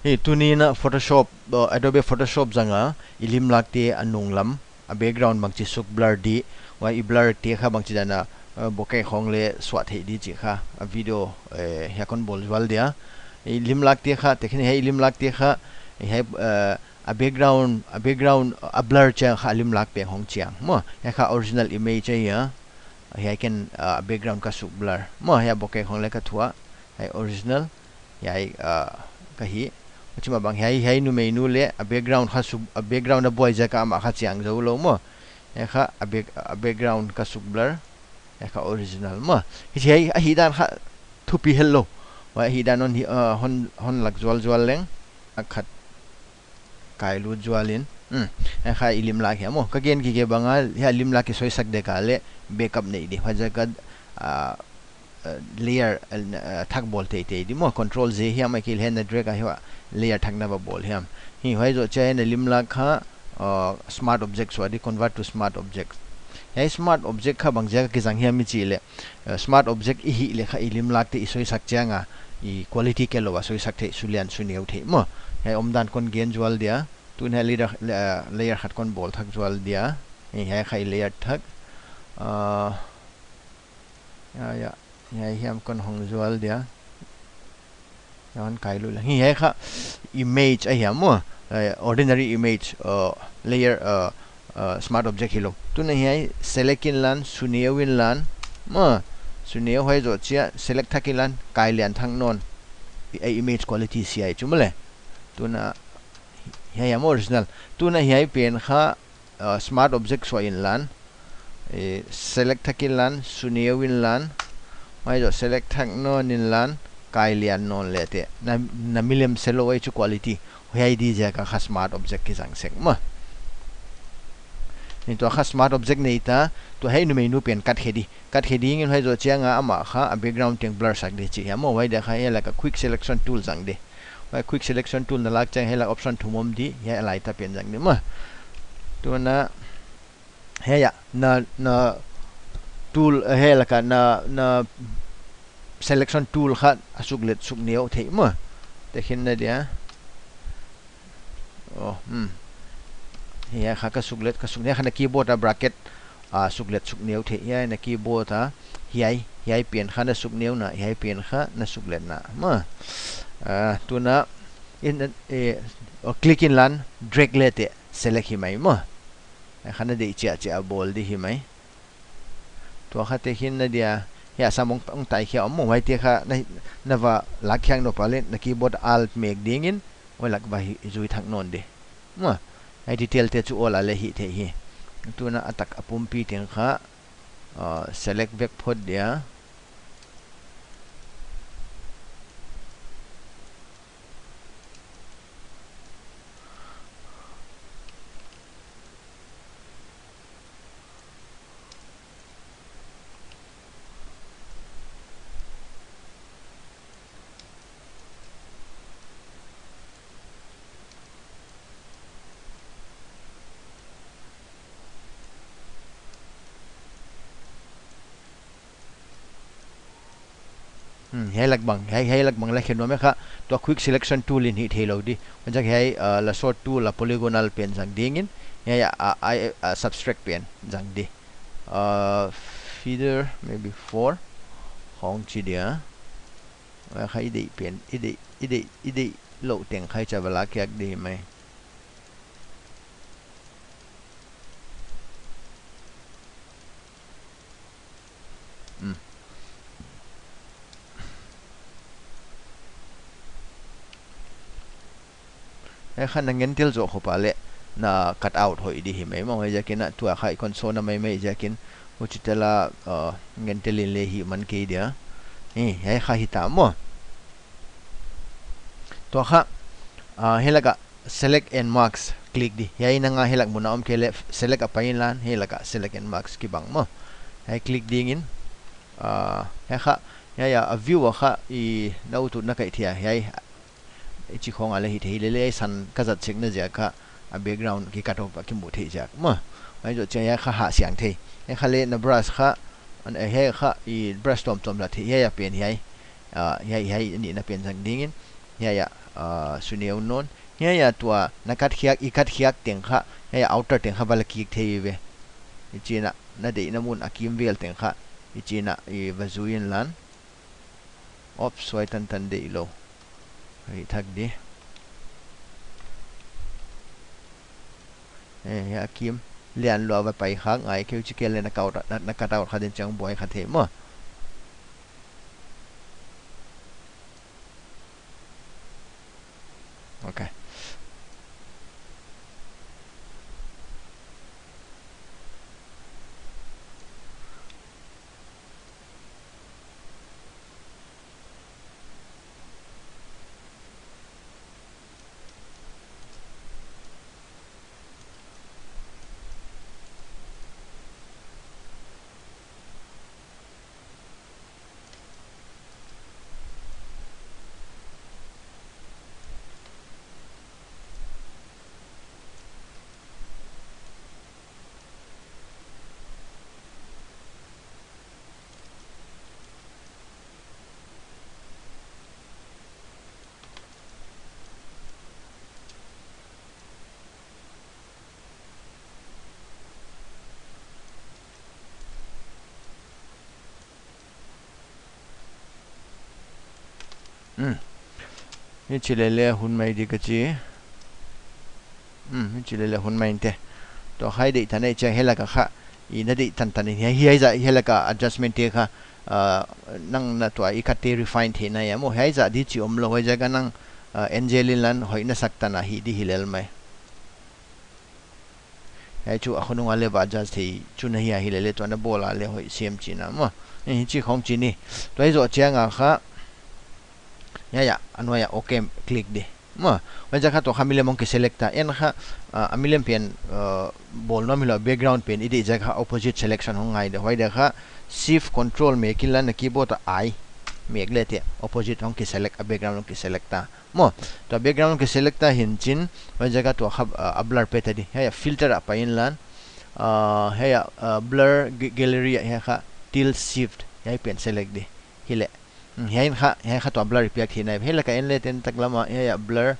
hi tunina Photoshop Adobe Photoshop zanga Limlak te nunglam a background bang chi suk blur di wa I blur te kha bang chi dana bokeh khong le swat he di chi kha a video ya kon bol wal dia Limlak te kha tekhin he Limlak te kha he a background a blur cha kha Limlak pe hong chiang mo ya kha original image ya he can background ka suk blur mo ya bokeh khong le ka thua he original ya ka hi chima bang hai nu mei nu le a background kha sub a background a boy ja ka ma kha chiang zo lo mo ya kha a background ka sub blur ya kha original mo hi a hi dan kha thupi hello wa hi dan on hon lak zwal leng a khat kai lu zwalin ya kha Limlak ya mo ka gen ki ke banga ya Limlak ki soi sak de ka le backup nei di pha ja ka layer thak bol te di mo control z hiam ai kil hen na drag a hiwa layer thak na ba bol hiam hi hoi zo che na Limlak kha smart object so di convert to smart object ya smart object kha bang ja ki jang hiam mi chi le smart object hi le kha Limlak te soi sak changa I quality ke lo wa soi sak the sulian suneu the mo ya omdan kon gen jwal dia tun ha layer khat kon bol thak jwal dia hi ha khai layer thak ya hiam kon hong jwal dia yon kai lu la hi he kha image a hiam mo ordinary image layer smart object hilo tun hi select in lan sunewin lan mo suneu hoi zo chia select thakin lan kai lian thang non image quality ci chumle tuna hi am original tuna hi pen kha smart object so in lan select thakin lan sunewin lan mai jo select thak non in lan kai lian non lete na million selo ai chu quality hoi di ja ka kha smart object ki jang sek ma ni to kha smart object nei ta to hei nu mei nu pen kat hedi ngin hoi zo chianga ama kha background teng blur sak de chi mo wai da kha la ka quick selection tool jang de wai quick selection tool na lak chang hela option thumom di ya lai ta pen jang de ma to na he ya na tool hela ka na selection tool kha asuklet suk neo thei ma tekhin na dia ya kha ka suklet ne kha na keyboard a bracket suklet suk neo the ya na keyboard a hiai pen kha na suk neo na hiai pen kha na suklet na ma tu na in click in lan drag lete select hi mai ma kha na de cha bol di hi mai to kha te hin na dia ya samong ong tai khia mo wai te kha na wa lak khyang no palen na keyboard alt make dingin oi lak ba hi zui thak non de ma ai detail te chu ola le hi the hi tu na atak apum pi teng kha select back phot dia hay lak bang la khenwa me kha to quick selection tool in hi thelo di jak hay la sort tool la polygonal pen jang dingin ya subtract pen jang di feeder maybe 4 hong chi dia khai dei pen ide lo teng khai cha bala kyak di mai khan na ngin tel zo khopa le na cut out hoi di hi mai ma hoi jakin na tua khai console na mai jakin uchitela ngin tel le hi man ke dia hai kha hi ta mo to kha helaka select and marks click di yai na nga helak muna ke le select apain lan helaka select and marks ki bang mo hai click dingin hai kha ya a view kha I nau tu na kai thia yai chi khong ale hi thei le san ka zat chek na ja kha a background ki cut off ki mu thei ja ma ai jo cha ya kha ha siang thei e kha le na brush kha an he kha I brush tom la thei ya pen hi ai ni na pen jang dingin ya suneu non he ya tua nakat khiak ikat khiak teng kha he outer teng kha bal ki thei ve ichina na de na mun akim vel teng kha ichina I vazuin lan op soi tan tan de lo hei thak di he akim lian lo va pai khang ai keu chikel le na kau na ka tau kha den chang boy kha the mo okay ni chilele hun mai di ka chi ni chilele hun mai te to hai de tanai chang hela ka kha I na de tan tan ni hi za hela ka adjustment te kha nang na to I ka te refine the na ya mo hai za di chi om lo hoi ja ka nang angelin lan hoi na sakta na hi di hilel mai hai chu akhonu ale ba adjust the chu na hi hilele to na bola le hoi Siam chi na mo hi chi khong chi ni to ai zo chiang a kha ya anwaya okay click di ma wajah kha to khamile mong ki selecta en kha amilem pen bol no milo background pen ide jagha opposite selection hongai de hoide kha shift control me kilan na keyboard I mek lete opposite hong ki select a background ki selecta mo to background ki selecta hinchin wajah ka to kha blur pe tadi ya filter apa in lan ya blur gallery ya kha tilt shift ya pen select di hile Hiai kha to blur piak thi nai hela ka en le ten tak lama ya blur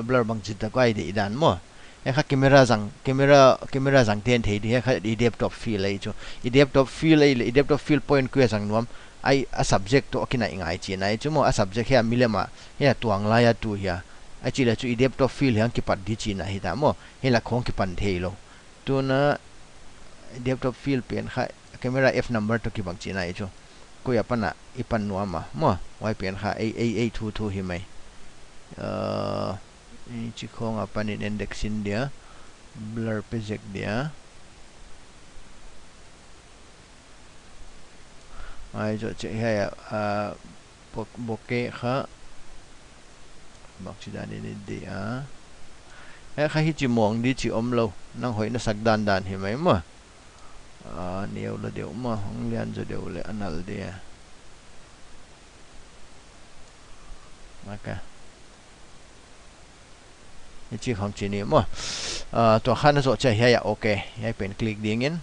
blur bang jita ko ai de idan mo he kha camera jang ten thei di he kha I depth of field ai chu I depth of field point ku jang nuam ai a subject to kina ingai chi nai chu mo a subject he milema he tuang la ya tu ya a chi la chu I depth of field hang ki pat di chi na hi da mo hela khong ki pan thei lo tu na depth of field pen kha camera f number to ki bang chi nai chu ko ya pana ipan nuama mo wai pen kha a22 hi mai chi khong apan in index in dia blur project dia ai jo che ya bokeh kha bak chi dan ni dia kha hi chi mong di chi om lo nang hoi na sak dan dan hi mai mo neo la deu ma hong lian zo deu le anal dia maka chi khong chi ni mo to khan zo cha ya okay ya pen click ding in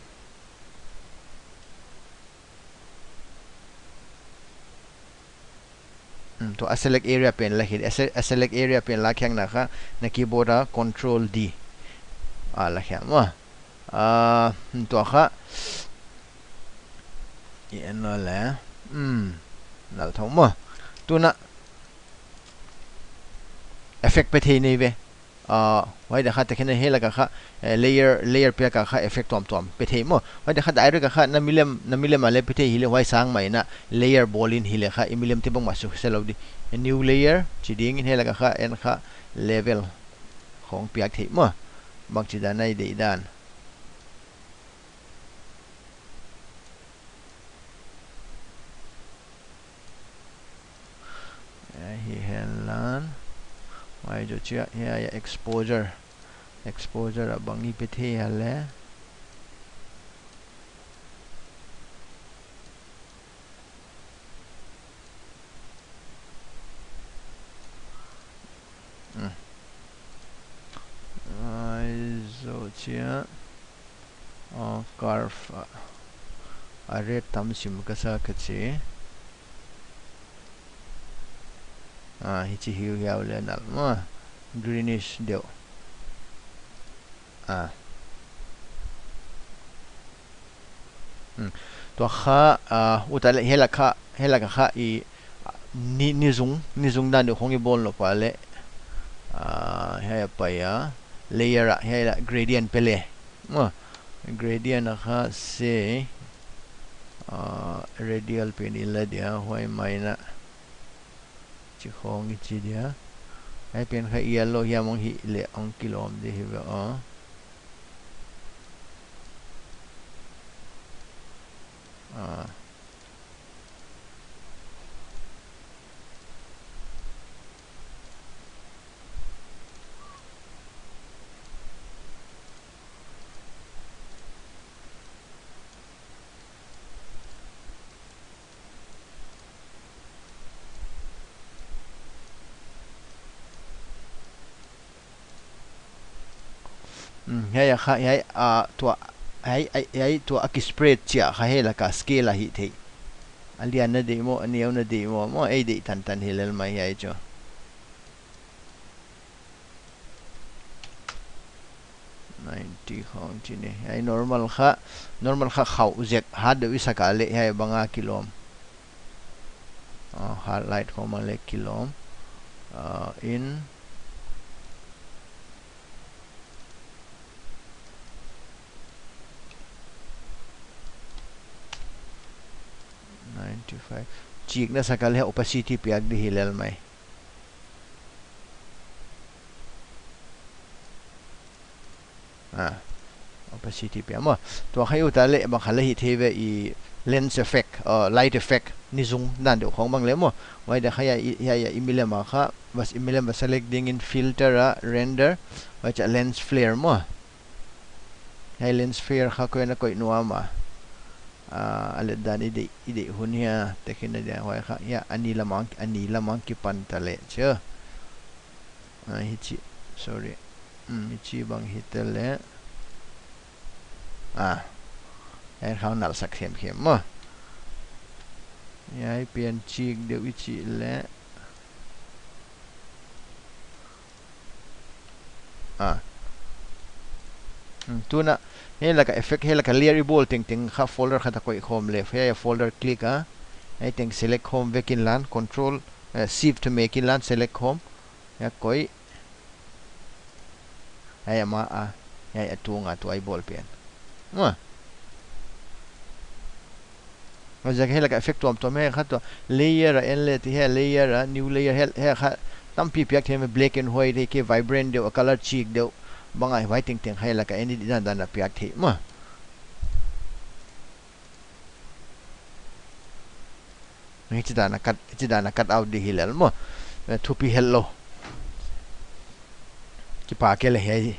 to select area pen la hi select area pen la khyang na kha na keyboard a control D la khyang mo to kha en la nal thong mo tu na effect pe thei nei ve wai da kha te khen he la ka kha layer pe ka kha effect tom pe thei mo wai da kha direct ka kha na milem ale pe thei hile wai sang mai na layer bolin hile kha imilem te bang masu se lo di new layer chi ding in he la ka kha en kha level khong piak thei mo bang chi da nai de dan hi helan wai jo chia ya exposure abangi pe the ale ai zo chia curve are tam sim ka sa ka che hi chi hiu hiao le nal ma greenish deu tua kha utale hela kha I ni zung dan de khongi bol no pa le he pa ya layer he la gradient pele gradient kha se radial pen illa dia hoi mai na chi khong chi dia hai pen kha yellow ya mong hi le ong kilom de hi ba hay kha hay tua hay tua akispread chia kha he la ka scale hi thei alian na de mo aniau na de mo ai de tan hilal mai hay cho khong chi ne hay normal kha khau zek ha de wi saka le hay banga kilom highlight khoma le kilom in 95 chik na sakal he opacity piak di hilal mai opacity piak mo to khayu ta le ba khala hi theve I lens effect light effect ni zung dan de khong bang le mo wai da khaya ya imile ma kha bas imile ba selecting in filter render wa cha lens flare mo hai lens flare kha ko na koi nuama ale dan ide hunia tekina dia wai kha ya ani lamang ki pan tale che hichi sorry hichi bang hitele ai khao nal sak khem mo ya pian chik de wichi le tuna he la ka effect he la ka layer ball ting kha folder kha ta koi khom le he folder click I think select home vekin lan control shift to make in lan select home ya koi ay ma ya atunga to ai ball pen Wajak he la ka effect to me kha to layer inlet he layer new layer he kha tam pi piak the black and white ke vibrant de color cheek de bangai white ting he la ka any dan piak the ma ni chidana cut out di hilal mo thupi hello ki pa ke le he